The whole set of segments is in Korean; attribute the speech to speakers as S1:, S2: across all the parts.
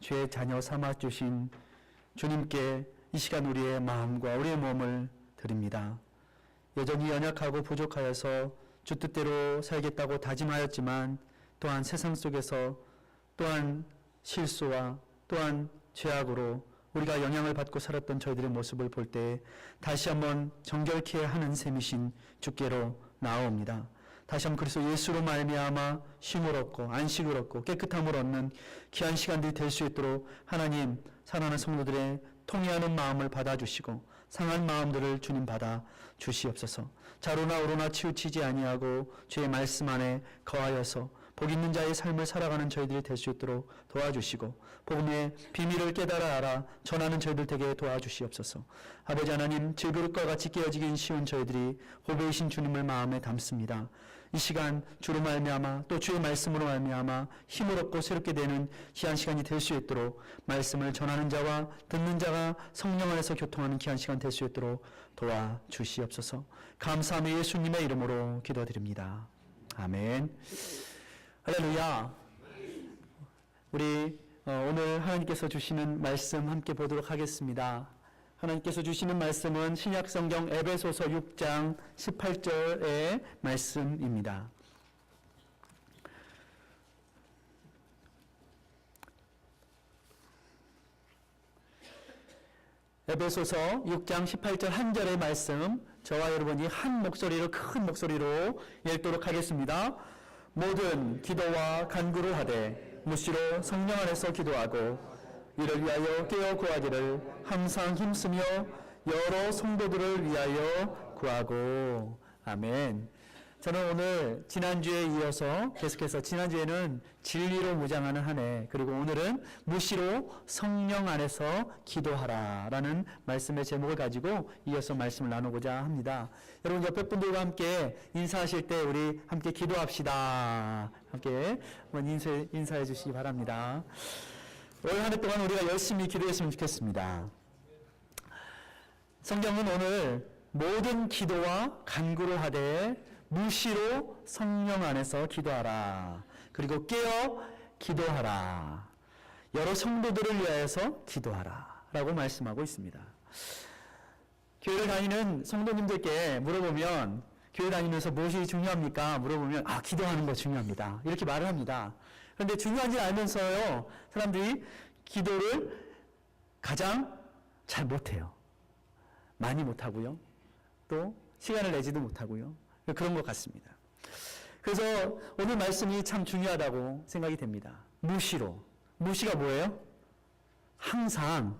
S1: 죄의 자녀 삼아주신 주님께 이 시간 우리의 마음과 우리의 몸을 드립니다. 여전히 연약하고 부족하여서 주 뜻대로 살겠다고 다짐하였지만 또한 세상 속에서 또한 실수와 또한 죄악으로 우리가 영향을 받고 살았던 저희들의 모습을 볼 때 다시 한번 정결케 하는 셈이신 주께로 나아옵니다. 다시 한번 그리스도 예수로 말미암아 쉼을 얻고 안식을 얻고 깨끗함을 얻는 귀한 시간들이 될 수 있도록 하나님 사랑하는 성도들의 통회하는 마음을 받아주시고 상한 마음들을 주님 받아 주시옵소서. 자로나 오로나 치우치지 아니하고 주의 말씀 안에 거하여서 복 있는 자의 삶을 살아가는 저희들이 될 수 있도록 도와주시고 복음의 비밀을 깨달아 알아 전하는 저희들 되게 도와주시옵소서. 아버지 하나님, 질그릇과 같이 깨어지기 쉬운 저희들이 호배이신 주님을 마음에 담습니다. 이 시간 주로 말미암아 또 주의 말씀으로 말미암아 힘을 얻고 새롭게 되는 귀한 시간이 될 수 있도록 말씀을 전하는 자와 듣는 자가 성령 안에서 교통하는 귀한 시간 될 수 있도록 도와주시옵소서. 감사하며 예수님의 이름으로 기도드립니다. 아멘. 할렐루야. 우리 오늘 하나님께서 주시는 말씀 함께 보도록 하겠습니다. 하나님께서 주시는 말씀은 신약성경 에베소서 6장 18절의 말씀입니다. 에베소서 6장 18절 한 절의 말씀, 저와 여러분이 한 목소리로, 큰 목소리로 읽도록 하겠습니다. 모든 기도와 간구를 하되 무시로 성령 안에서 기도하고 이를 위하여 깨어 구하기를 항상 힘쓰며 여러 성도들을 위하여 구하고. 아멘. 저는 오늘 지난주에 이어서 계속해서 지난주에는 진리로 무장하는 한 해, 그리고 오늘은 무시로 성령 안에서 기도하라라는 말씀의 제목을 가지고 이어서 말씀을 나누고자 합니다. 여러분 옆에 분들과 함께 인사하실 때 우리 함께 기도합시다. 함께 한번 인사해 주시기 바랍니다. 올 한 해 동안 우리가 열심히 기도했으면 좋겠습니다. 성경은 오늘 모든 기도와 간구를 하되 무시로 성령 안에서 기도하라. 그리고 깨어 기도하라. 여러 성도들을 위하여서 기도하라. 라고 말씀하고 있습니다. 교회를 다니는 성도님들께 물어보면 교회 다니면서 무엇이 중요합니까? 물어보면 기도하는 거 중요합니다. 이렇게 말을 합니다. 그런데 중요한지 알면서요, 사람들이 기도를 가장 잘 못해요. 많이 못하고요. 또 시간을 내지도 못하고요. 그런 것 같습니다. 그래서 오늘 말씀이 참 중요하다고 생각이 됩니다. 무시로. 무시가 뭐예요? 항상,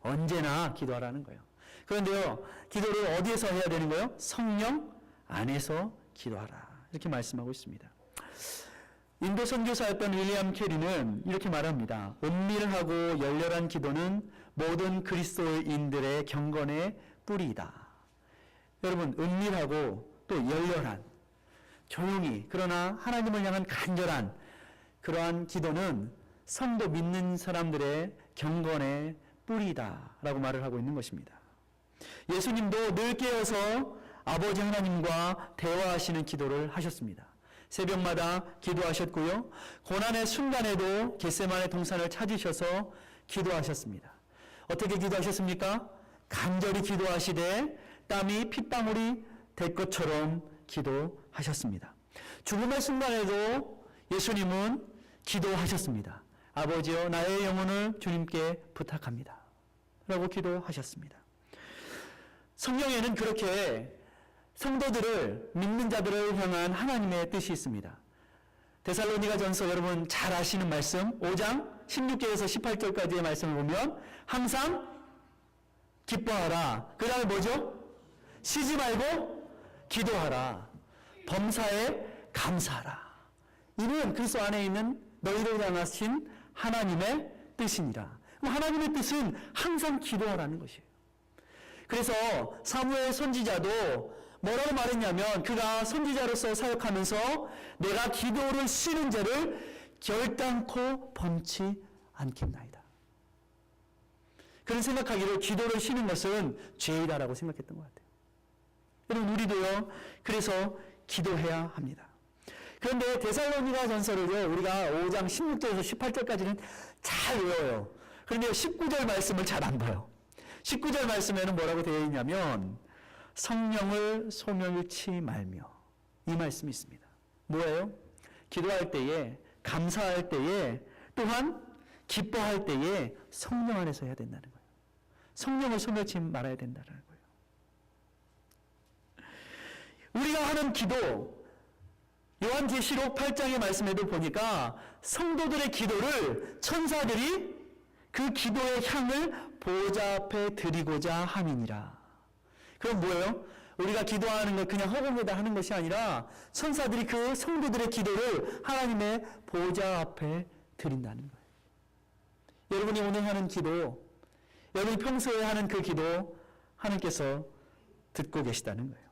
S1: 언제나 기도하라는 거예요. 그런데요, 기도를 어디에서 해야 되는 거예요? 성령 안에서 기도하라. 이렇게 말씀하고 있습니다. 인도 선교사였던 윌리엄 캐리는 이렇게 말합니다. 은밀하고 열렬한 기도는 모든 그리스도인들의 경건의 뿌리이다. 여러분, 은밀하고 또 열렬한, 조용히, 그러나 하나님을 향한 간절한 그러한 기도는 성도 믿는 사람들의 경건의 뿌리다라고 말을 하고 있는 것입니다. 예수님도 늘 깨어서 아버지 하나님과 대화하시는 기도를 하셨습니다. 새벽마다 기도하셨고요. 고난의 순간에도 겟세마네 동산을 찾으셔서 기도하셨습니다. 어떻게 기도하셨습니까? 간절히 기도하시되 땀이 핏방울이 될 것처럼 기도하셨습니다. 죽음의 순간에도 예수님은 기도하셨습니다. 아버지여, 나의 영혼을 주님께 부탁합니다. 라고 기도하셨습니다. 성경에는 그렇게 성도들을, 믿는 자들을 향한 하나님의 뜻이 있습니다. 데살로니가전서 여러분 잘 아시는 말씀 5장 16절에서 18절까지의 말씀을 보면 항상 기뻐하라. 그 다음에 뭐죠? 쉬지 말고 기도하라. 범사에 감사하라. 이는 그리스도 안에 있는 너희를 향하신 하나님의 뜻이니라. 하나님의 뜻은 항상 기도하라는 것이에요. 그래서 사무엘 선지자도 뭐라고 말했냐면 그가 선지자로서 사역하면서 내가 기도를 쉬는 죄를 결단코 범치 않겠나이다. 그런 생각하기를 기도를 쉬는 것은 죄이다라고 생각했던 것 같아요. 여러분, 우리도요, 그래서 기도해야 합니다. 그런데 데살로니가 전서를요, 우리가 5장 16절에서 18절까지는 잘 외워요. 그런데 19절 말씀을 잘 안 봐요. 19절 말씀에는 뭐라고 되어 있냐면 성령을 소멸치 말며, 이 말씀이 있습니다. 뭐예요? 기도할 때에, 감사할 때에, 또한 기뻐할 때에 성령 안에서 해야 된다는 거예요. 성령을 소멸치 말아야 된다는 거예요. 우리가 하는 기도, 요한계시록 8장의 말씀에도 보니까 성도들의 기도를 천사들이 그 기도의 향을 보좌 앞에 드리고자 함이니라. 그럼 뭐예요? 우리가 기도하는 것 그냥 허공에다 하는 것이 아니라 천사들이 그 성도들의 기도를 하나님의 보좌 앞에 드린다는 거예요. 여러분이 오늘 하는 기도, 여러분이 평소에 하는 그 기도 하나님께서 듣고 계시다는 거예요.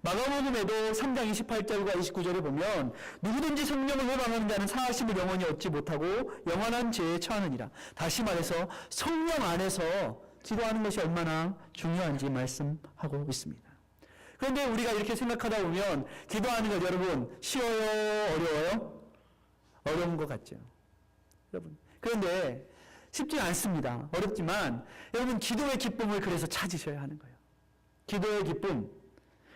S1: 마가복음에도 3장 28절과 29절에 보면 누구든지 성령을 회방하는 자는 사하심을 영원히 얻지 못하고 영원한 죄에 처하느니라. 다시 말해서 성령 안에서 기도하는 것이 얼마나 중요한지 말씀하고 있습니다. 그런데 우리가 이렇게 생각하다 보면 기도하는 것 여러분 쉬워요? 어려워요? 어려운 것 같죠. 여러분. 그런데 쉽지 않습니다. 어렵지만 여러분 기도의 기쁨을 그래서 찾으셔야 하는 거예요. 기도의 기쁨.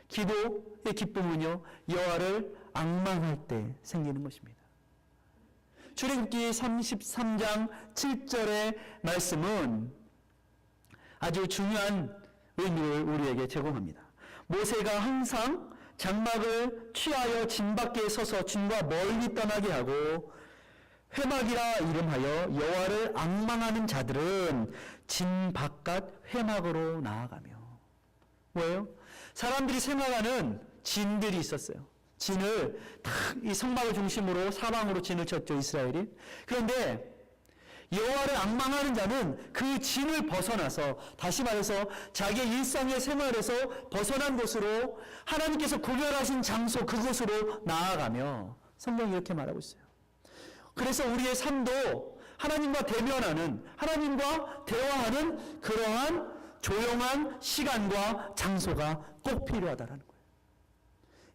S1: 기도의 기쁨은요, 여호와를 앙망할 때 생기는 것입니다. 출애굽기 33장 7절의 말씀은 아주 중요한 의미를 우리에게 제공합니다. 모세가 항상 장막을 취하여 진 밖에 서서 진과 멀리 떠나게 하고 회막이라 이름하여 여호와를 앙망하는 자들은 진 바깥 회막으로 나아가며. 뭐예요? 사람들이 생각하는 진들이 있었어요. 진을 딱 이 성막을 중심으로 사방으로 진을 쳤죠, 이스라엘이. 그런데 여호와를 앙망하는 자는 그 진을 벗어나서, 다시 말해서 자기의 일상의 생활에서 벗어난 곳으로 하나님께서 구별하신 장소 그곳으로 나아가며 성경이 이렇게 말하고 있어요. 그래서 우리의 삶도 하나님과 대면하는, 하나님과 대화하는 그러한 조용한 시간과 장소가 꼭 필요하다는 거예요.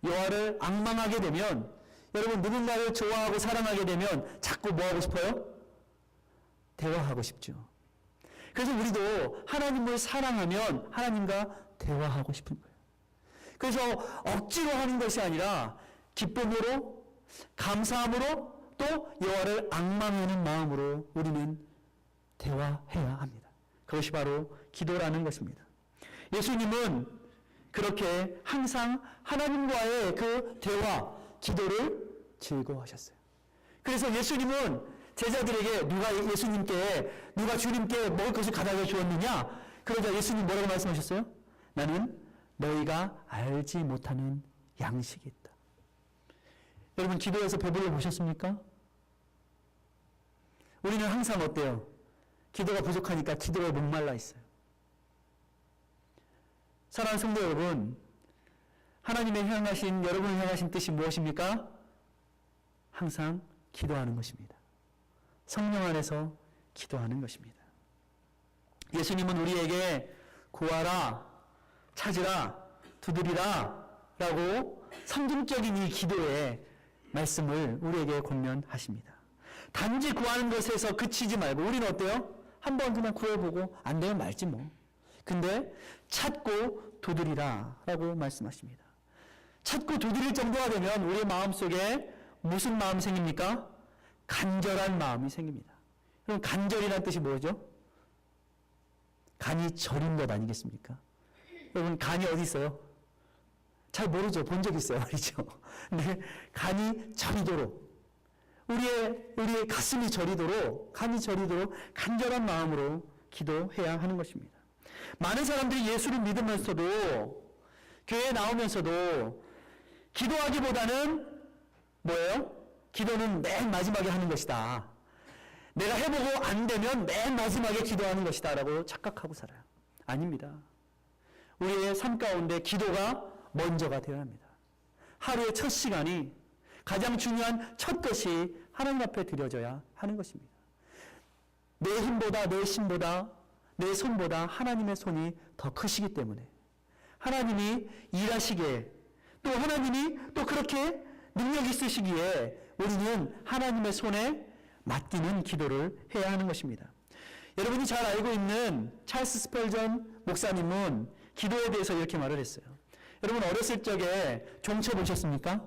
S1: 여호와를 앙망하게 되면, 여러분 누군가를 좋아하고 사랑하게 되면 자꾸 뭐 하고 싶어요? 대화하고 싶죠. 그래서 우리도 하나님을 사랑하면 하나님과 대화하고 싶은 거예요. 그래서 억지로 하는 것이 아니라 기쁨으로, 감사함으로, 또 여호와를 앙망하는 마음으로 우리는 대화해야 합니다. 그것이 바로 기도라는 것입니다. 예수님은 그렇게 항상 하나님과의 그 대화, 기도를 즐거워하셨어요. 그래서 예수님은 제자들에게 누가 주님께 먹을 것을 가져다 주었느냐? 그러자 예수님 뭐라고 말씀하셨어요? 나는 너희가 알지 못하는 양식이 있다. 여러분 기도에서 배불러 보셨습니까? 우리는 항상 어때요? 기도가 부족하니까 기도에 목말라 있어요. 사랑하는 성도 여러분, 하나님의 향하신, 여러분을 향하신 뜻이 무엇입니까? 항상 기도하는 것입니다. 성령 안에서 기도하는 것입니다. 예수님은 우리에게 구하라, 찾으라, 두드리라 라고 상징적인 이 기도의 말씀을 우리에게 권면하십니다. 단지 구하는 것에서 그치지 말고 우리는 어때요? 한번 그냥 구해보고 안 되면 말지 뭐. 근데 찾고 두드리라 라고 말씀하십니다. 찾고 두드릴 정도가 되면 우리의 마음속에 무슨 마음이 생깁니까? 간절한 마음이 생깁니다. 그럼 간절이라는 뜻이 뭐죠? 간이 저린 것 아니겠습니까? 여러분 간이 어디 있어요? 잘 모르죠. 본 적 있어요. 말이죠. 근데 간이 저리도록, 우리의 가슴이 저리도록, 간이 저리도록 간절한 마음으로 기도해야 하는 것입니다. 많은 사람들이 예수를 믿으면서도, 교회에 나오면서도 기도하기보다는 뭐예요? 기도는 맨 마지막에 하는 것이다. 내가 해보고 안 되면 맨 마지막에 기도하는 것이다 라고 착각하고 살아요. 아닙니다. 우리의 삶 가운데 기도가 먼저가 되어야 합니다. 하루의 첫 시간이, 가장 중요한 첫 것이 하나님 앞에 드려져야 하는 것입니다. 내 힘보다, 내 심보다, 내 손보다 하나님의 손이 더 크시기 때문에 하나님이 일하시기에, 또 하나님이 또 그렇게 능력 있으시기에 우리는 하나님의 손에 맡기는 기도를 해야 하는 것입니다. 여러분이 잘 알고 있는 찰스 스펄전 목사님은 기도에 대해서 이렇게 말을 했어요. 여러분 어렸을 적에 종 쳐보셨습니까?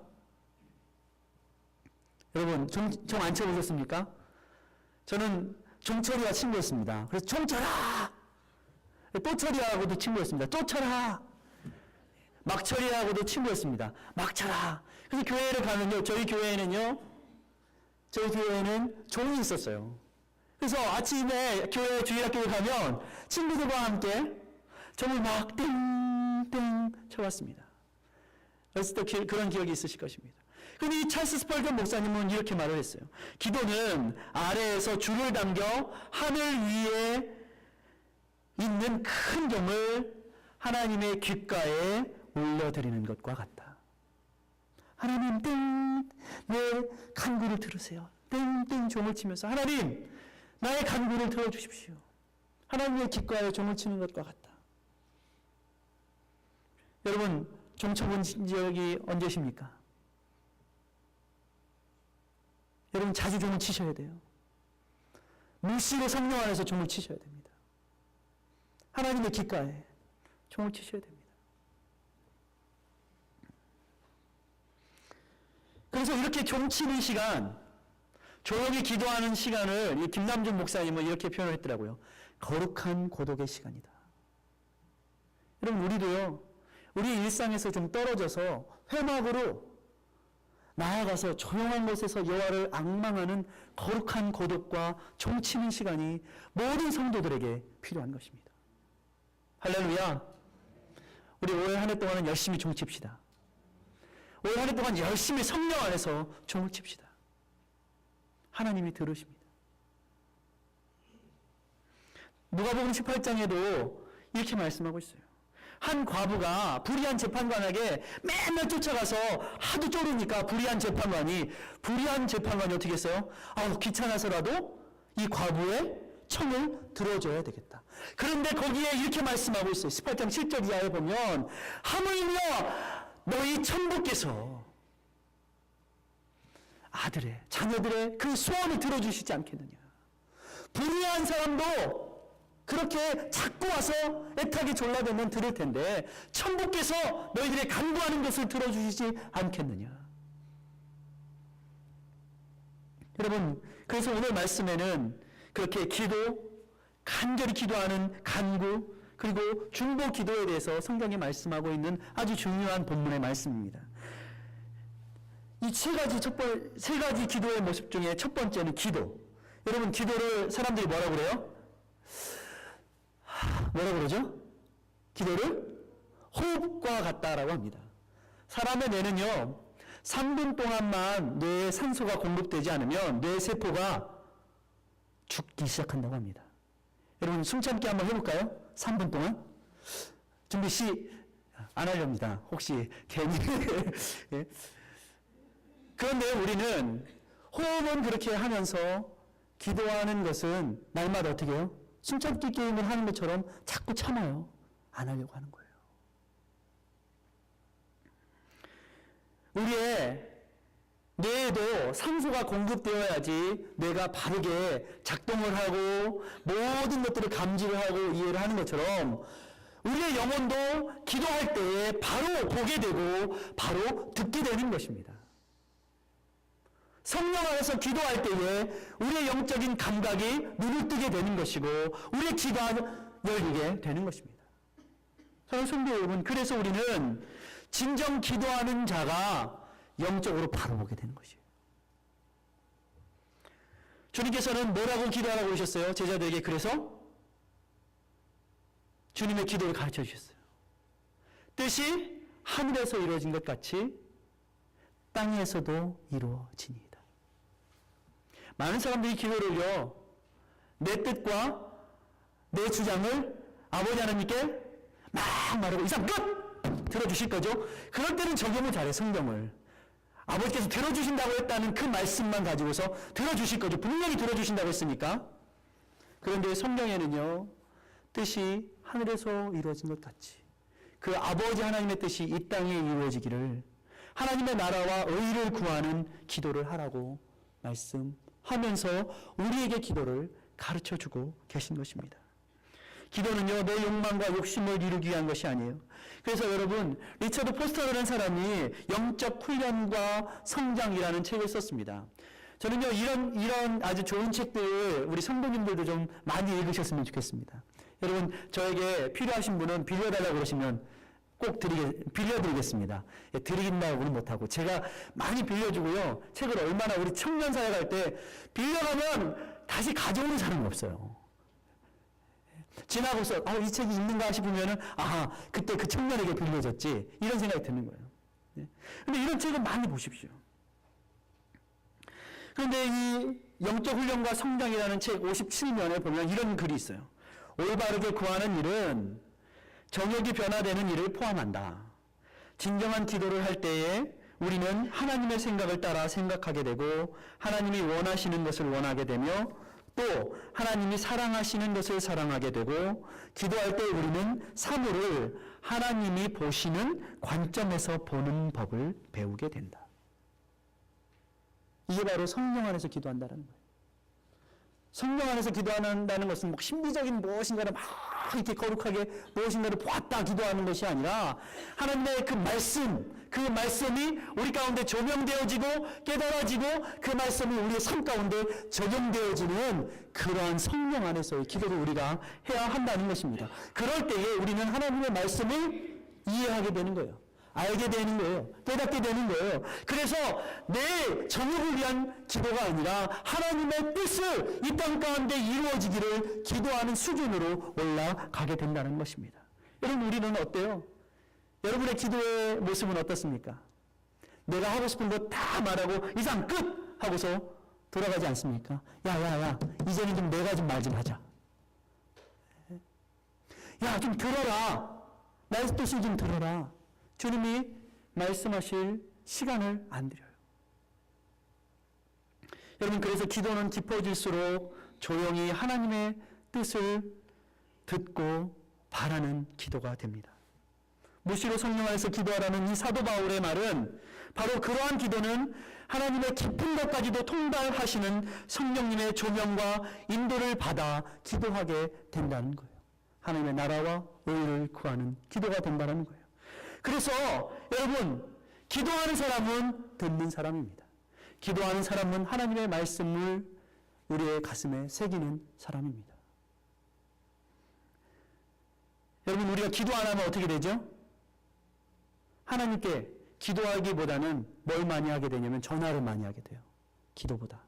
S1: 여러분 종 안 쳐보셨습니까? 저는 종처리와 친구였습니다. 그래서 종 쳐라! 또 처리하고도 친구였습니다. 또 쳐라! 막 처리하고도 친구였습니다. 막 쳐라! 그래서 교회를 가면요, 저희 교회에는 종이 있었어요. 그래서 아침에 교회 주일학교에 가면 친구들과 함께 종을 막 땡땡 쳐왔습니다. 어렸을 때 그런 기억이 있으실 것입니다. 그런데 이 찰스 스펄전 목사님은 이렇게 말을 했어요. 기도는 아래에서 줄을 당겨 하늘 위에 있는 큰 종을 하나님의 귓가에 올려드리는 것과 같다. 하나님 땡, 내 간구를 들으세요. 땡땡 종을 치면서 하나님 나의 간구를 들어주십시오. 하나님의 귓가에 종을 치는 것과 같다. 여러분 종 쳐본 적이 언제십니까? 여러분 자주 종을 치셔야 돼요. 물씨로 성령 안에서 종을 치셔야 됩니다. 하나님의 귓가에 종을 치셔야 됩니다. 그래서 이렇게 종 치는 시간, 조용히 기도하는 시간을 이 김남준 목사님은 이렇게 표현을 했더라고요. 거룩한 고독의 시간이다. 여러분 우리도요, 우리 일상에서 좀 떨어져서 회막으로 나아가서 조용한 곳에서 여호와를 앙망하는 거룩한 고독과 종치는 시간이 모든 성도들에게 필요한 것입니다. 할렐루야. 우리 올 한 해 동안은 열심히 종칩시다. 올 한 해 동안 열심히 성령 안에서 종을 칩시다. 하나님이 들으십니다. 누가복음 18장에도 이렇게 말씀하고 있어요. 한 과부가 불의한 재판관에게 맨날 쫓아가서 하도 쪼르니까 불의한 재판관이 어떻게 했어요? 귀찮아서라도 이 과부의 청을 들어줘야 되겠다. 그런데 거기에 이렇게 말씀하고 있어요. 18장 7절 이하에 보면 하물며 너희 천부께서 아들의 자녀들의 그 소원을 들어주시지 않겠느냐. 불의한 사람도 그렇게 자꾸 와서 애타게 졸라대면 들을 텐데 천부께서 너희들의 간구하는 것을 들어주시지 않겠느냐. 여러분 그래서 오늘 말씀에는 그렇게 기도, 간절히 기도하는 간구, 그리고 중보 기도에 대해서 성경이 말씀하고 있는 아주 중요한 본문의 말씀입니다. 이 세 가지 기도의 모습 중에 첫 번째는 기도. 여러분 기도를 사람들이 뭐라고 그래요? 뭐라고 그러죠? 기도를 호흡과 같다라고 합니다. 사람의 뇌는요, 3분 동안만 뇌에 산소가 공급되지 않으면 뇌 세포가 죽기 시작한다고 합니다. 여러분 숨참기 한번 해볼까요? 3분 동안 준비 안 하렵니다. 혹시 괜히 예. 그런데 우리는 호흡은 그렇게 하면서 기도하는 것은 날마다 어떻게 해요? 숨참기 게임을 하는 것처럼 자꾸 참아요. 안 하려고 하는 거예요. 우리의 뇌에도 산소가 공급되어야지 뇌가 바르게 작동을 하고 모든 것들을 감지를 하고 이해를 하는 것처럼 우리의 영혼도 기도할 때에 바로 보게 되고 바로 듣게 되는 것입니다. 성령 안에서 기도할 때에 우리의 영적인 감각이 눈을 뜨게 되는 것이고 우리의 귀가 열리게 되는 것입니다. 사랑하는 성도 여러분, 그래서 우리는 진정 기도하는 자가 영적으로 바로 보게 되는 것이에요. 주님께서는 뭐라고 기도하라고 그러셨어요? 제자들에게 그래서 주님의 기도를 가르쳐 주셨어요. 뜻이 하늘에서 이루어진 것 같이 땅에서도 이루어지니이다. 많은 사람들이 기도를요, 내 뜻과 내 주장을 아버지 하나님께 막 말하고 이상 끝! 들어주실 거죠? 그럴 때는 적용을 잘해, 성경을. 아버지께서 들어주신다고 했다는 그 말씀만 가지고서 들어주실 거죠. 분명히 들어주신다고 했으니까. 그런데 성경에는요, 뜻이 하늘에서 이루어진 것 같이 그 아버지 하나님의 뜻이 이 땅에 이루어지기를 하나님의 나라와 의를 구하는 기도를 하라고 말씀하고 하면서 우리에게 기도를 가르쳐주고 계신 것입니다. 기도는요, 내 욕망과 욕심을 이루기 위한 것이 아니에요. 그래서 여러분, 리처드 포스터라는 사람이 영적 훈련과 성장이라는 책을 썼습니다. 저는요, 이런 아주 좋은 책들을 우리 성도님들도 좀 많이 읽으셨으면 좋겠습니다. 여러분, 저에게 필요하신 분은 빌려달라고 그러시면 꼭 빌려드리겠습니다. 드린다고는 못하고 제가 많이 빌려주고요. 책을 얼마나 우리 청년사회 갈 때 빌려가면 다시 가져오는 사람이 없어요. 지나고서 이 책이 있는가 싶으면은 그때 그 청년에게 빌려줬지 이런 생각이 드는 거예요. 근데 이런 책을 많이 보십시오. 그런데 이 영적 훈련과 성장이라는 책 57면에 보면 이런 글이 있어요. 올바르게 구하는 일은 정욕이 변화되는 일을 포함한다. 진정한 기도를 할 때에 우리는 하나님의 생각을 따라 생각하게 되고 하나님이 원하시는 것을 원하게 되며 또 하나님이 사랑하시는 것을 사랑하게 되고 기도할 때 우리는 사물을 하나님이 보시는 관점에서 보는 법을 배우게 된다. 이게 바로 성령 안에서 기도한다는 거예요. 성령 안에서 기도한다는 것은 뭐 신비적인 무엇인가를 막 이렇게 거룩하게 무엇인가를 보았다 기도하는 것이 아니라 하나님의 그 말씀이 우리 가운데 조명되어지고 깨달아지고 그 말씀이 우리의 삶 가운데 적용되어지는 그러한 성령 안에서의 기도를 우리가 해야 한다는 것입니다. 그럴 때에 우리는 하나님의 말씀을 이해하게 되는 거예요. 알게 되는 거예요. 깨닫게 되는 거예요. 그래서 내 정욕을 위한 기도가 아니라 하나님의 뜻을 이 땅 가운데 이루어지기를 기도하는 수준으로 올라가게 된다는 것입니다. 여러분, 우리는 어때요? 여러분의 기도의 모습은 어떻습니까? 내가 하고 싶은 거 다 말하고 이상 끝! 하고서 돌아가지 않습니까? 야, 이제는 좀 내가 좀 말 좀 하자. 야, 좀 들어라. 나의 뜻을 좀 들어라. 주님이 말씀하실 시간을 안 드려요. 여러분, 그래서 기도는 깊어질수록 조용히 하나님의 뜻을 듣고 바라는 기도가 됩니다. 무시로 성령 안에서 기도하라는 이 사도 바울의 말은 바로 그러한 기도는 하나님의 깊은 것까지도 통달하시는 성령님의 조명과 인도를 받아 기도하게 된다는 거예요. 하나님의 나라와 의를 구하는 기도가 된다는 거예요. 그래서 여러분, 기도하는 사람은 듣는 사람입니다. 기도하는 사람은 하나님의 말씀을 우리의 가슴에 새기는 사람입니다. 여러분, 우리가 기도 안 하면 어떻게 되죠? 하나님께 기도하기보다는 뭘 많이 하게 되냐면 전화를 많이 하게 돼요. 기도보다.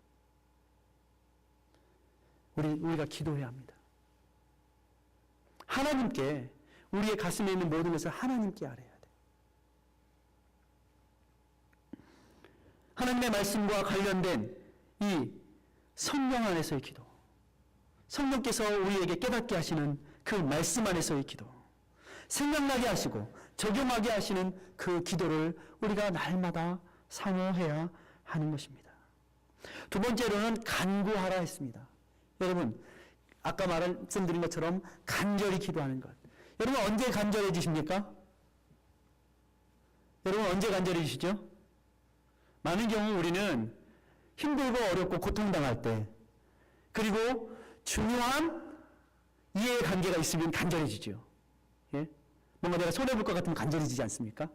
S1: 우리가 기도해야 합니다. 하나님께, 우리의 가슴에 있는 모든 것을 하나님께 아뢰야 돼요. 하나님의 말씀과 관련된 이 성령 안에서의 기도, 성령께서 우리에게 깨닫게 하시는 그 말씀 안에서의 기도, 생각나게 하시고 적용하게 하시는 그 기도를 우리가 날마다 사모해야 하는 것입니다. 두 번째로는 간구하라 했습니다. 여러분, 아까 말씀드린 것처럼 간절히 기도하는 것. 여러분, 언제 간절해지십니까? 여러분, 언제 간절해지시죠? 많은 경우 우리는 힘들고 어렵고 고통당할 때, 그리고 중요한 이해관계가 있으면 간절해지죠. 예? 뭔가 내가 손해볼 것 같으면 간절해지지 않습니까?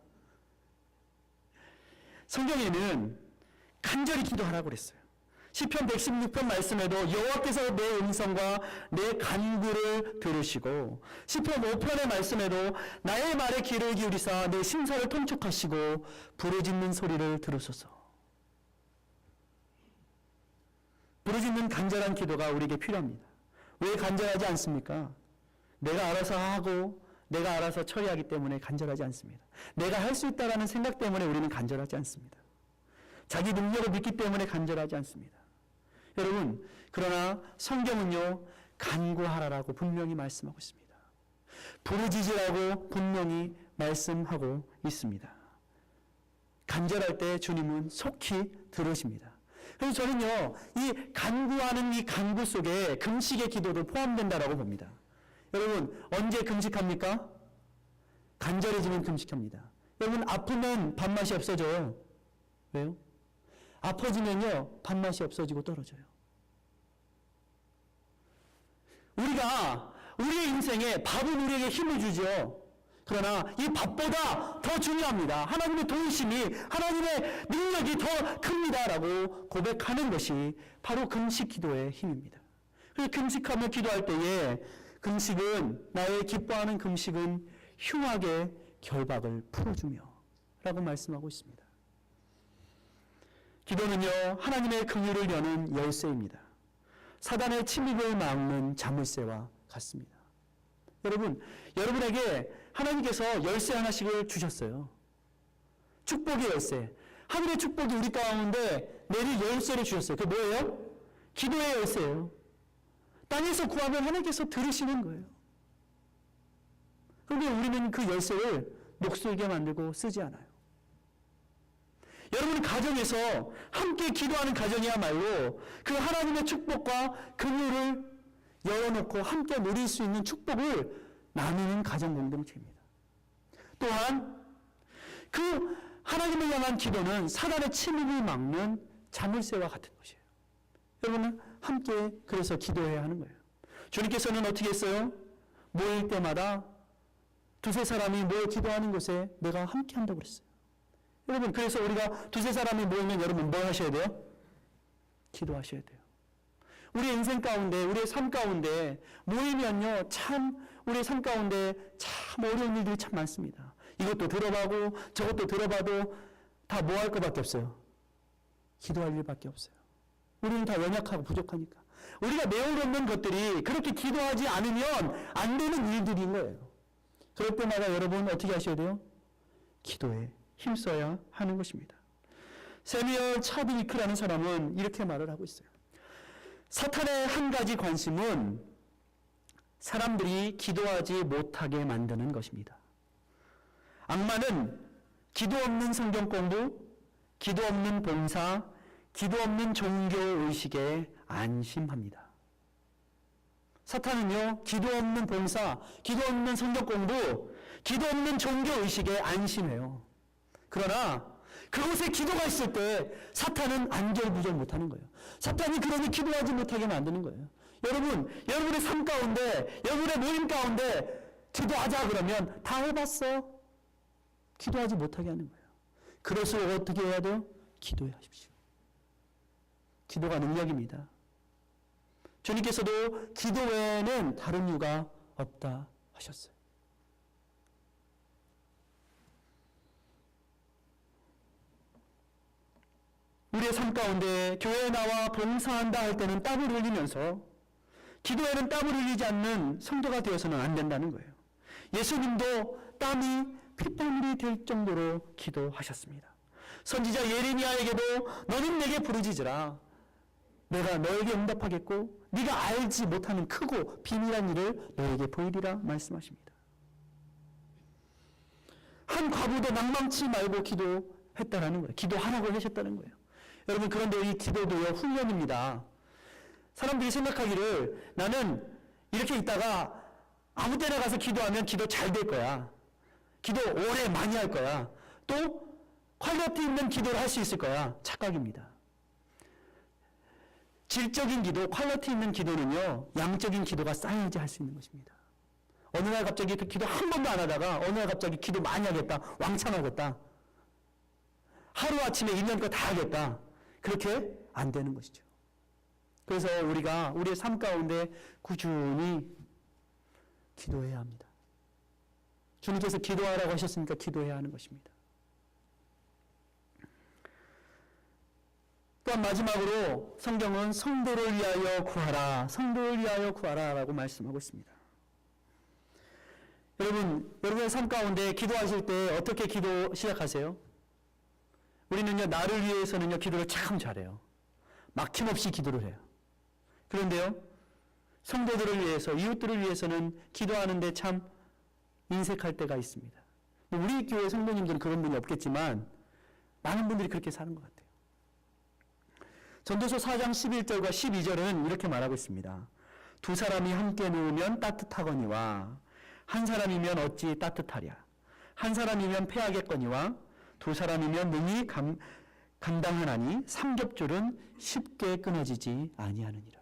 S1: 성경에는 간절히 기도하라고 그랬어요. 시편 116편 말씀에도 여호와께서 내 음성과 내 간구를 들으시고, 시편 5편의 말씀에도 나의 말에 귀를 기울이사 내 심사를 통촉하시고 부르짖는 소리를 들으소서. 부르짖는 간절한 기도가 우리에게 필요합니다. 왜 간절하지 않습니까? 내가 알아서 하고 내가 알아서 처리하기 때문에 간절하지 않습니다. 내가 할 수 있다라는 생각 때문에 우리는 간절하지 않습니다. 자기 능력을 믿기 때문에 간절하지 않습니다. 여러분, 그러나 성경은요, 간구하라라고 분명히 말씀하고 있습니다. 부르짖으라고 분명히 말씀하고 있습니다. 간절할 때 주님은 속히 들으십니다. 그래서 저는요, 이 간구하는 이 간구 속에 금식의 기도도 포함된다라고 봅니다. 여러분, 언제 금식합니까? 간절해지면 금식합니다. 여러분, 아프면 밥맛이 없어져요. 왜요? 아파지면요, 밥맛이 없어지고 떨어져요. 우리의 인생에 밥은 우리에게 힘을 주죠. 그러나 이 밥보다 더 중요합니다. 하나님의 도우심이, 하나님의 능력이 더 큽니다라고 고백하는 것이 바로 금식 기도의 힘입니다. 그래서 금식하며 기도할 때에 나의 기뻐하는 금식은 흉악의 결박을 풀어주며 라고 말씀하고 있습니다. 기도는요, 하나님의 긍휼을 여는 열쇠입니다. 사단의 침입을 막는 자물쇠와 같습니다. 여러분에게 하나님께서 열쇠 하나씩을 주셨어요. 축복의 열쇠. 하늘의 축복이 우리 가운데 내릴 열쇠를 주셨어요. 그게 뭐예요? 기도의 열쇠예요. 땅에서 구하면 하나님께서 들으시는 거예요. 그런데 우리는 그 열쇠를 녹슬게 만들고 쓰지 않아요. 여러분 가정에서 함께 기도하는 가정이야말로 그 하나님의 축복과 긍휼을 열어놓고 함께 누릴 수 있는 축복을 나누는 가정 공동체입니다. 또한 그 하나님을 향한 기도는 사단의 침입을 막는 자물쇠와 같은 것이에요. 여러분은 함께 그래서 기도해야 하는 거예요. 주님께서는 어떻게 했어요? 모일 때마다 두세 사람이 모여 기도하는 곳에 내가 함께 한다고 그랬어요. 여러분, 그래서 우리가 두세 사람이 모이면 여러분 뭘 하셔야 돼요? 기도하셔야 돼요. 우리의 인생 가운데, 우리의 삶 가운데 모이면요, 참 우리의 삶 가운데 참 어려운 일들이 참 많습니다. 이것도 들어봐고 저것도 들어봐도 다 뭐 할 것밖에 없어요? 기도할 일밖에 없어요. 우리는 다 연약하고 부족하니까. 우리가 내어놓는 것들이 그렇게 기도하지 않으면 안 되는 일들인 거예요. 그럴 때마다 여러분 어떻게 하셔야 돼요? 기도에 힘써야 하는 것입니다. 세미얼 차드위크라는 사람은 이렇게 말을 하고 있어요. 사탄의 한 가지 관심은 사람들이 기도하지 못하게 만드는 것입니다. 악마는 기도 없는 성경 공부, 기도 없는 봉사, 기도 없는 종교 의식에 안심합니다. 사탄은요, 기도 없는 봉사, 기도 없는 성경 공부, 기도 없는 종교 의식에 안심해요. 그러나 그곳에 기도가 있을 때 사탄은 안절부절 못하는 거예요. 사탄이 그러니 기도하지 못하게 만드는 거예요. 여러분의 삶 가운데, 여러분의 모임 가운데 기도하자 그러면 다 해봤어. 기도하지 못하게 하는 거예요. 그럴수록 어떻게 해야 돼요? 기도해 하십시오. 기도가 능력입니다. 주님께서도 기도 외에는 다른 이유가 없다 하셨어요. 우리의 삶 가운데 교회에 나와 봉사한다 할 때는 땀을 흘리면서 기도에는 땀을 흘리지 않는 성도가 되어서는 안 된다는 거예요. 예수님도 땀이 핏방울이 될 정도로 기도하셨습니다. 선지자 예레미야에게도 너는 내게 부르짖으라. 내가 너에게 응답하겠고 네가 알지 못하는 크고 비밀한 일을 너에게 보이리라 말씀하십니다. 한 과부도 낭망치 말고 기도했다라는 거예요. 기도하라고 하셨다는 거예요. 여러분, 그런데 이 기도도요, 훈련입니다. 사람들이 생각하기를 나는 이렇게 있다가 아무 때나 가서 기도하면 기도 잘 될 거야. 기도 오래 많이 할 거야. 또 퀄리티 있는 기도를 할 수 있을 거야. 착각입니다. 질적인 기도, 퀄리티 있는 기도는요, 양적인 기도가 쌓여야지 할 수 있는 것입니다. 어느 날 갑자기 그 기도 한 번도 안 하다가 어느 날 갑자기 기도 많이 하겠다. 왕창 하겠다. 하루아침에 1년 거 다 하겠다. 그렇게 안 되는 것이죠. 그래서 우리가 우리의 삶 가운데 꾸준히 기도해야 합니다. 주님께서 기도하라고 하셨으니까 기도해야 하는 것입니다. 또한 마지막으로 성경은 성도를 위하여 구하라, 성도를 위하여 구하라 라고 말씀하고 있습니다. 여러분의 삶 가운데 기도하실 때 어떻게 기도 시작하세요? 우리는요, 나를 위해서는요, 기도를 참 잘해요. 막힘없이 기도를 해요. 그런데요, 성도들을 위해서, 이웃들을 위해서는 기도하는데 참 인색할 때가 있습니다. 우리 교회 성도님들은 그런 분이 없겠지만 많은 분들이 그렇게 사는 것 같아요. 전도서 4장 11절과 12절은 이렇게 말하고 있습니다. 두 사람이 함께 누우면 따뜻하거니와 한 사람이면 어찌 따뜻하랴. 한 사람이면 패하겠거니와 두 사람이면 능히 감당하나니 삼겹줄은 쉽게 끊어지지 아니하느니라.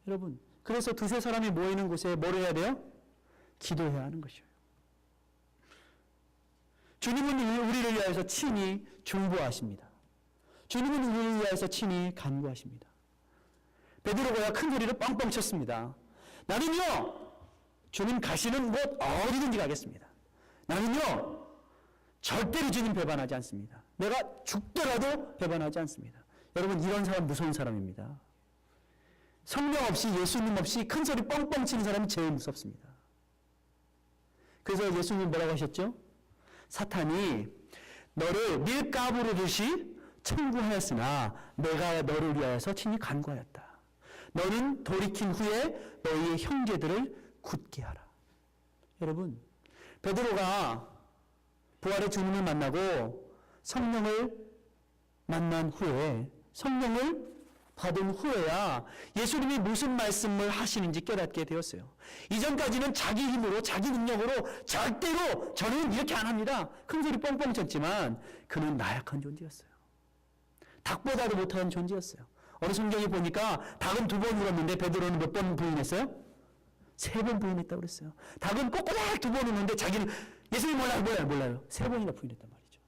S1: 여러분, 그래서 두세 사람이 모이는 곳에 뭘 해야 돼요? 기도해야 하는 것이에요. 주님은 우리를 위하여서 친히 중보하십니다. 주님은 우리를 위하여서 친히 간구하십니다. 베드로가 큰 소리를 뻥뻥 쳤습니다. 나는요, 주님 가시는 곳 어디든지 가겠습니다. 나는요, 절대로 주님 배반하지 않습니다. 내가 죽더라도 배반하지 않습니다. 여러분, 이런 사람 무서운 사람입니다. 성령 없이, 예수님 없이 큰 소리 뻥뻥 치는 사람이 제일 무섭습니다. 그래서 예수님 뭐라고 하셨죠? 사탄이 너를 밀가부르듯이 청구하였으나 내가 너를 위하여서 친히 간구하였다. 너는 돌이킨 후에 너희의 형제들을 굳게 하라. 여러분, 베드로가 부활의 주님을 만나고 성령을 만난 후에, 성령을 받은 후에야 예수님이 무슨 말씀을 하시는지 깨닫게 되었어요. 이전까지는 자기 힘으로, 자기 능력으로 절대로 저는 이렇게 안 합니다. 큰 소리 뻥뻥 쳤지만 그는 나약한 존재였어요. 닭보다도 못한 존재였어요. 어느 성경에 보니까 닭은 2번 울었는데 베드로는 몇 번 부인했어요? 3번 부인했다고 그랬어요. 닭은 꼬꼬닥 2번 우는데 자기는 예수님 몰라요. 3번이나 부인했단 말이죠.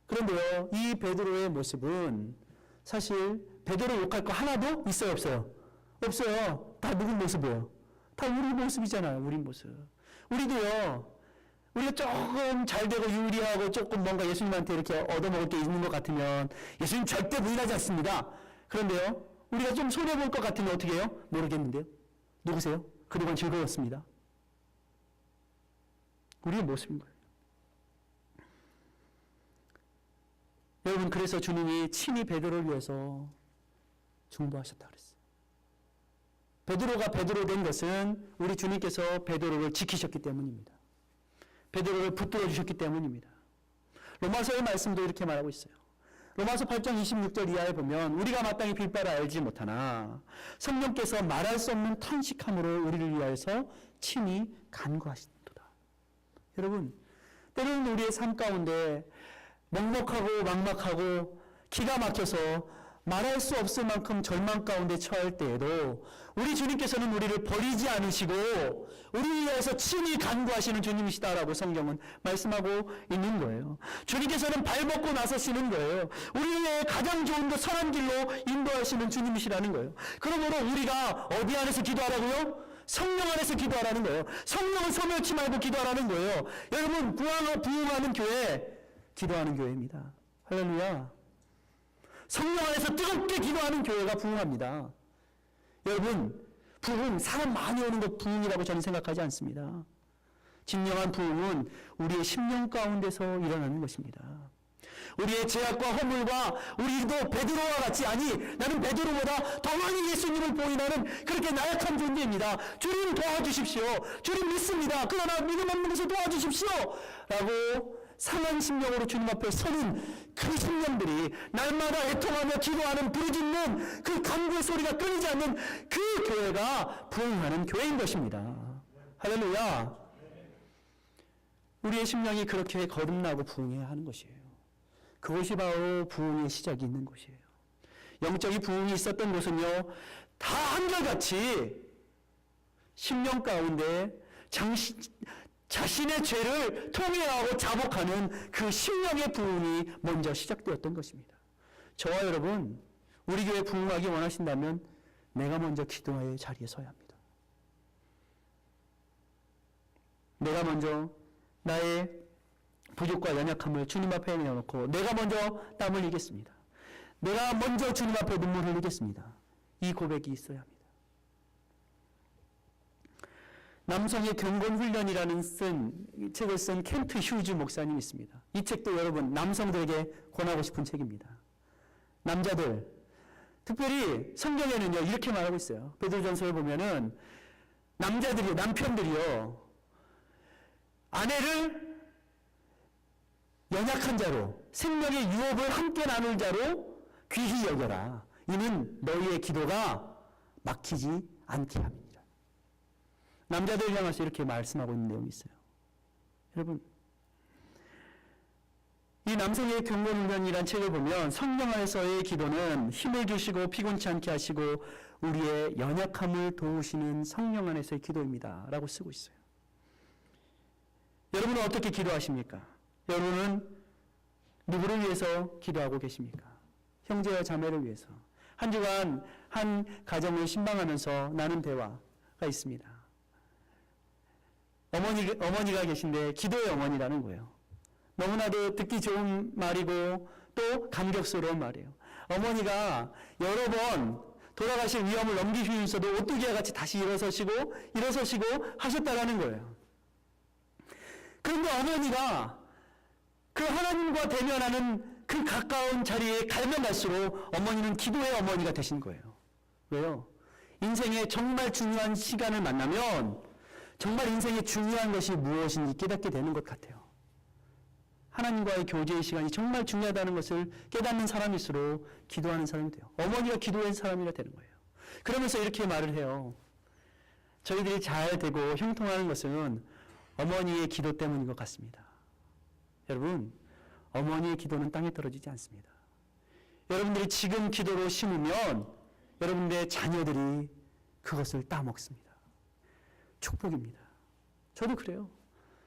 S1: 그런데요, 이 베드로의 모습은 사실 베드로 욕할 거 하나도 있어요, 없어요? 없어요. 다 누구 모습이에요? 다 우리 모습이잖아요, 우리 모습. 우리도요, 우리가 조금 잘 되고 유리하고 조금 뭔가 예수님한테 이렇게 얻어먹을 게 있는 것 같으면 예수님 절대 부인하지 않습니다. 그런데요, 우리가 좀 손해볼 것 같으면 어떻게 해요? 모르겠는데요. 누구세요? 그동안 즐거웠습니다. 우리의 모습인 거예요. 여러분, 그래서 주님이 친히 베드로를 위해서 중보하셨다고 그랬어요. 베드로가 베드로 된 것은 우리 주님께서 베드로를 지키셨기 때문입니다. 베드로를 붙들어 주셨기 때문입니다. 로마서의 말씀도 이렇게 말하고 있어요. 로마서 8장 26절 이하에 보면 우리가 마땅히 빌 바를 알지 못하나 성령께서 말할 수 없는 탄식함으로 우리를 위하여서 친히 간구하신도다. 여러분, 때로는 우리의 삶 가운데 먹먹하고 막막하고 기가 막혀서 말할 수 없을 만큼 절망 가운데 처할 때에도 우리 주님께서는 우리를 버리지 않으시고 우리를 위해서 친히 간구하시는 주님이시다라고 성경은 말씀하고 있는 거예요. 주님께서는 발벗고 나서시는 거예요. 우리를 위해 가장 좋은 것 선한 길로 인도하시는 주님이시라는 거예요. 그러므로 우리가 어디 안에서 기도하라고요? 성령 안에서 기도하라는 거예요. 성령을 소멸치 말고 기도하라는 거예요. 여러분, 부흥하는 교회, 기도하는 교회입니다. 할렐루야. 성령 안에서 뜨겁게 기도하는 교회가 부흥합니다. 여러분, 부흥, 사람 많이 오는 것 부흥이라고 저는 생각하지 않습니다. 진정한 부흥은 우리의 심령 가운데서 일어나는 것입니다. 우리의 죄악과 허물과 우리도 베드로와 같이, 아니 나는 베드로보다 더 많이 예수님을 보이나는 그렇게 나약한 존재입니다. 주님 도와주십시오. 주님 믿습니다. 그러나 믿음 없는 것을 도와주십시오. 라고 상한 심령으로 주님 앞에 서는 그 심령들이 날마다 애통하며 기도하는 부르짖는 그 간구의 소리가 끊이지 않는 그 교회가 부흥하는 교회인 것입니다. 할렐루야. 우리의 심령이 그렇게 거듭나고 부흥해야 하는 것이에요. 그것이 바로 부흥의 시작이 있는 곳이에요. 영적인 부흥이 있었던 곳은요, 다 한결같이 심령 가운데 자신의 죄를 통회하고 자복하는 그 심령의 부흥이 먼저 시작되었던 것입니다. 저와 여러분, 우리 교회 부흥하기 원하신다면 내가 먼저 기도의 자리에 서야 합니다. 내가 먼저 나의 부족과 연약함을 주님 앞에 내어놓고 내가 먼저 땀을 흘리겠습니다. 내가 먼저 주님 앞에 눈물을 흘리겠습니다. 이 고백이 있어야 합니다. 남성의 경건훈련이라는 책을 쓴 켄트 휴즈 목사님이 있습니다. 이 책도 여러분 남성들에게 권하고 싶은 책입니다. 남자들, 특별히 성경에는요 이렇게 말하고 있어요. 베드로전서에 보면은 남편들이요 아내를 연약한 자로 생명의 유업을 함께 나눌 자로 귀히 여겨라. 이는 너희의 기도가 막히지 않게 합니다. 남자들 향해서 이렇게 말씀하고 있는 내용이 있어요. 여러분, 이 남성의 경건훈련이란 책을 보면 성령 안에서의 기도는 힘을 주시고 피곤치 않게 하시고 우리의 연약함을 도우시는 성령 안에서의 기도입니다 라고 쓰고 있어요. 여러분은 어떻게 기도하십니까? 여러분은 누구를 위해서 기도하고 계십니까? 형제와 자매를 위해서. 한 주간 한 가정을 신방하면서 나눈 대화가 있습니다. 어머니가 계신데 기도의 어머니라는 거예요. 너무나도 듣기 좋은 말이고 또 감격스러운 말이에요. 어머니가 여러 번 돌아가실 위험을 넘기시면서도 오뚜기와 같이 다시 일어서시고 하셨다라는 거예요. 그런데 어머니가 그 하나님과 대면하는 그 가까운 자리에 가면 갈수록 어머니는 기도의 어머니가 되신 거예요. 왜요? 인생의 정말 중요한 시간을 만나면 정말 인생의 중요한 것이 무엇인지 깨닫게 되는 것 같아요. 하나님과의 교제의 시간이 정말 중요하다는 것을 깨닫는 사람일수록 기도하는 사람이 돼요. 어머니가 기도한 사람이라 되는 거예요. 그러면서 이렇게 말을 해요. 저희들이 잘 되고 형통하는 것은 어머니의 기도 때문인 것 같습니다. 여러분, 어머니의 기도는 땅에 떨어지지 않습니다. 여러분들이 지금 기도로 심으면 여러분들의 자녀들이 그것을 따먹습니다. 축복입니다. 저도 그래요.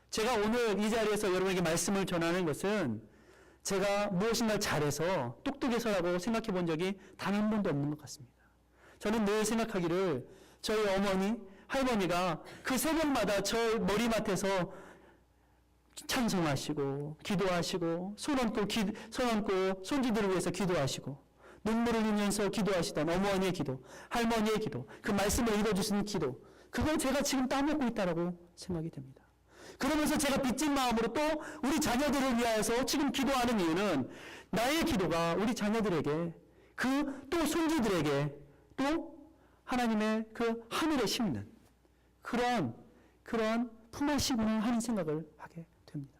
S1: 제가 오늘 이 자리에서 여러분에게 말씀을 전하는 것은 제가 무엇인가 잘해서 똑똑해서라고 생각해 본 적이 단 한 번도 없는 것 같습니다. 저는 늘 생각하기를 저희 어머니, 할머니가 그 새벽마다 저 머리맡에서 찬송하시고 기도하시고 손 얹고 손주들을 위해서 기도하시고 눈물을 흘리면서 기도하시던 어머니의 기도, 할머니의 기도, 그 말씀을 읽어주시는 기도, 그걸 제가 지금 따먹고 있다라고 생각이 됩니다. 그러면서 제가 빚진 마음으로 또 우리 자녀들을 위하여서 지금 기도하는 이유는 나의 기도가 우리 자녀들에게 그 또 손주들에게 또 하나님의 그 하늘에 심는 그런 품앗이구나 하는 생각을 하게 됩니다.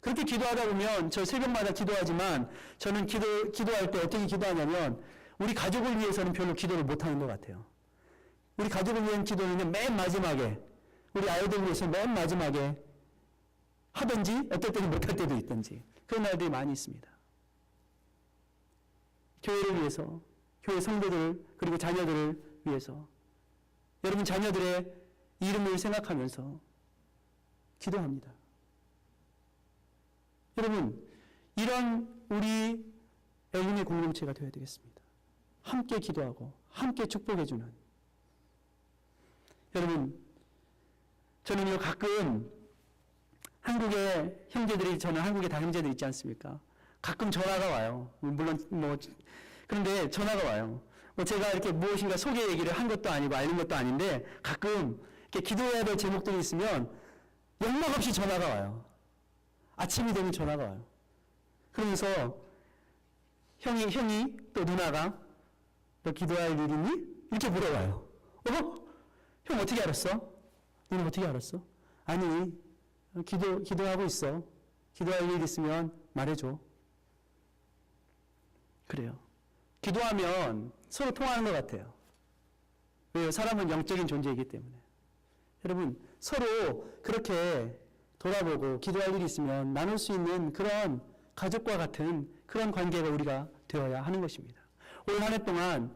S1: 그렇게 기도하다 보면 저 새벽마다 기도하지만 저는 기도할 때 어떻게 기도하냐면 우리 가족을 위해서는 별로 기도를 못하는 것 같아요. 우리 가족을 위한 기도는 맨 마지막에 우리 아이들을 위해서 맨 마지막에 하든지 어떨 때는 못할 때도 있든지 그런 날들이 많이 있습니다. 교회를 위해서, 교회 성도들 그리고 자녀들을 위해서 여러분 자녀들의 이름을 생각하면서 기도합니다. 여러분 이런 우리 엘림의 공동체가 되어야 되겠습니다. 함께 기도하고 함께 축복해주는 여러분 저는요 가끔 한국의 형제들이 저는 한국에 다 형제들 있지 않습니까? 가끔 전화가 와요. 물론 그런데 전화가 와요. 제가 이렇게 무엇인가 소개 얘기를 한 것도 아니고 알린 것도 아닌데 가끔 이렇게 기도해야 될 제목들이 있으면 연락 없이 전화가 와요. 아침이 되면 전화가 와요. 그러면서 형이 또 누나가 너 기도할 일 있니? 이렇게 물어봐요. 형 어떻게 알았어? 너는 어떻게 알았어? 아니 기도하고 있어. 기도할 일 있으면 말해줘. 그래요. 기도하면 서로 통하는 것 같아요. 왜요? 사람은 영적인 존재이기 때문에. 여러분 서로 그렇게 돌아보고 기도할 일이 있으면 나눌 수 있는 그런 가족과 같은 그런 관계가 우리가 되어야 하는 것입니다. 올 한 해 동안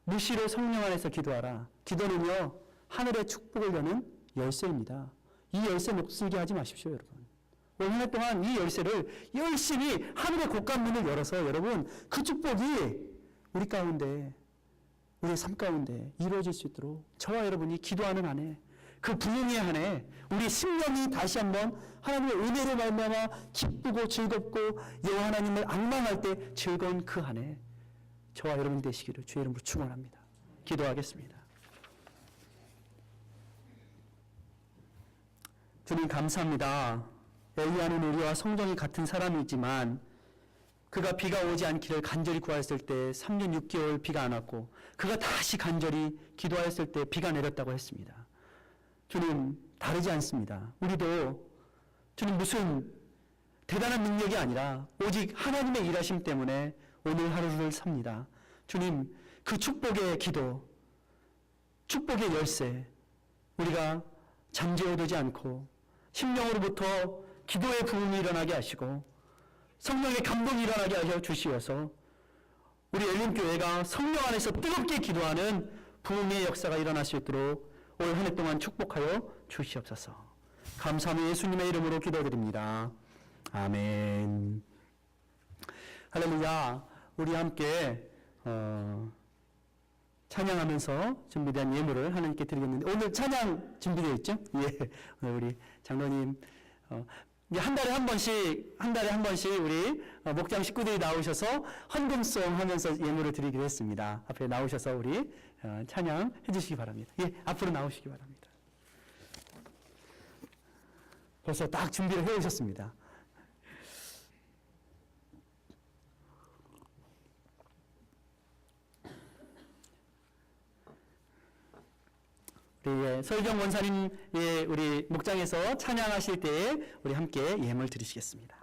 S1: 무시로 성령 안에서 기도하라. 기도는요 하늘의 축복을 여는 열쇠입니다. 이 열쇠 녹슬게 하지 마십시오, 여러분. 올 한 해 동안 이 열쇠를 열심히 하늘의 곳간문을 열어서 여러분 그 축복이 우리 가운데 우리의 삶 가운데 이루어질 수 있도록 저와 여러분이 기도하는 한 해 그 부흥의 한 해 우리 10년이 다시 한번 하나님의 은혜로 말미암아 기쁘고 즐겁고 여호와 하나님을 앙망할 때 즐거운 그 한 해 저와 여러분 되시기를 주의 이름으로 축원합니다. 기도하겠습니다. 주님 감사합니다. 엘리야는 우리와 성정이 같은 사람이지만 그가 비가 오지 않기를 간절히 구하였을 때 3년 6개월 비가 안 왔고 그가 다시 간절히 기도하였을 때 비가 내렸다고 했습니다. 주님 다르지 않습니다. 우리도 주님 무슨 대단한 능력이 아니라 오직 하나님의 일하심 때문에 오늘 하루를 삽니다. 주님 그 축복의 기도 축복의 열쇠 우리가 잠재워두지 않고 심령으로부터 기도의 부흥이 일어나게 하시고 성령의 감동이 일어나게 하여 주시어서 우리 엘림교회가 성령 안에서 뜨겁게 기도하는 부흥의 역사가 일어날 수 있도록 올 한 해 동안 축복하여 주시옵소서. 감사하며 예수님의 이름으로 기도드립니다. 아멘. 할렐루야. 우리 함께 찬양하면서 준비된 예물을 하나님께 드리겠는데, 오늘 찬양 준비되어 있죠? 예. 오늘 우리 장로님 한 달에 한 번씩 우리 목장 식구들이 나오셔서 헌금송 하면서 예물을 드리기로 했습니다. 앞에 나오셔서 우리 찬양 해주시기 바랍니다. 예, 앞으로 나오시기 바랍니다. 벌써 딱 준비를 해 오셨습니다. 우리 설경 원사님 우리 목장에서 찬양하실 때에 우리 함께 예물 드리시겠습니다.